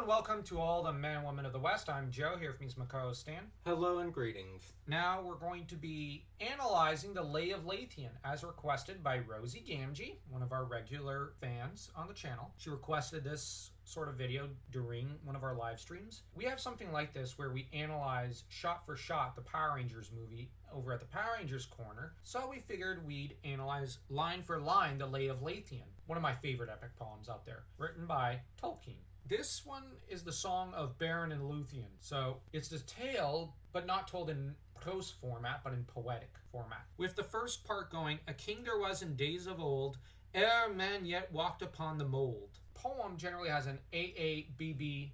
and welcome to all the men and women of the West. I'm Joe, here with me is my co-host Stan. Hello and greetings. Now we're going to be analyzing the Lay of Leithian as requested by Rosie Gamgee, one of our regular fans on the channel. She requested this sort of video during one of our live streams. We have something like this where we analyze shot for shot the Power Rangers movie over at the Power Rangers corner, so we figured we'd analyze line for line the Lay of Leithian, one of my favorite epic poems out there, written by Tolkien. This one is the Song of Beren and Luthien, so it's the tale, but not told in prose format, but in poetic format. With the first part going, "A king there was in days of old, ere man yet walked upon the mold." Poem generally has an AABB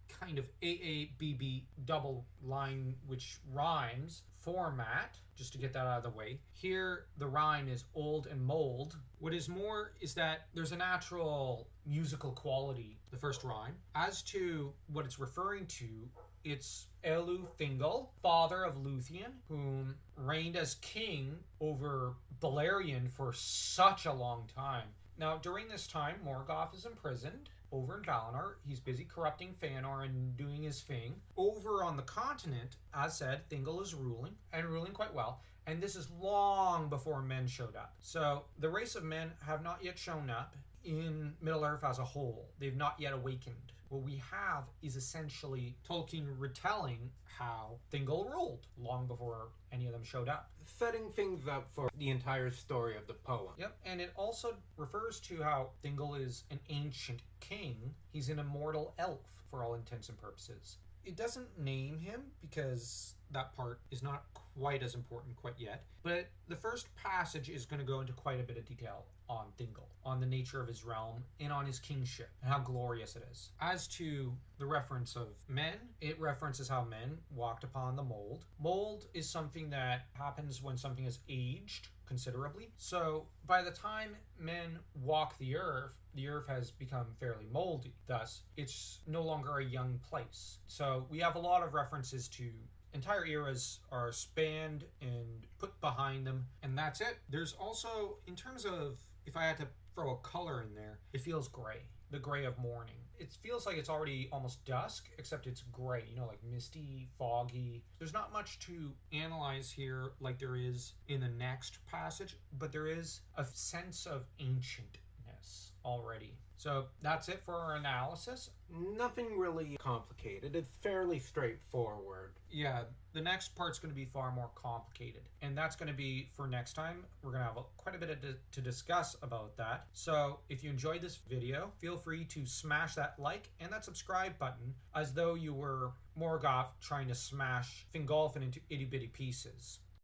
kind of AABB double line which rhymes format, just to get that out of the way. Here the rhyme is old and mold. What is more is that there's a natural musical quality, the first rhyme. As to what it's referring to, it's Elu Thingol, father of Luthien, whom reigned as king over Beleriand for such a long time. Now, during this time, Morgoth is imprisoned over in Valinor. He's busy corrupting Fëanor and doing his thing. Over on the continent, as said, Thingol is ruling, and ruling quite well. And this is long before men showed up. So the race of men have not yet shown up in Middle-earth as a whole. They've not yet awakened. What we have is essentially Tolkien retelling how Thingol ruled long before any of them showed up. Setting things up for the entire story of the poem. Yep, and it also refers to how Thingol is an ancient king. He's an immortal elf for all intents and purposes. It doesn't name him because that part is not quite as important quite yet. But the first passage is going to go into quite a bit of detail on Thingol, on the nature of his realm, and on his kingship, and how glorious it is. As to the reference of men, it references how men walked upon the mold. Mold is something that happens when something is aged considerably. So by the time men walk the earth has become fairly moldy. Thus, it's no longer a young place. So we have a lot of references to entire eras are spanned and put behind them, and that's it. There's also, in terms of, if I had to throw a color in there, it feels gray. The gray of morning. It feels like it's already almost dusk, except it's gray, like misty, foggy. There's not much to analyze here like there is in the next passage, but there is a sense of ancientness already. So that's it for our analysis. Nothing really complicated. It's fairly straightforward. Yeah, the next part's going to be far more complicated. And that's going to be for next time. We're going to have quite a bit to discuss about that. So if you enjoyed this video, feel free to smash that like and that subscribe button as though you were Morgoth trying to smash Fingolfin into itty-bitty pieces.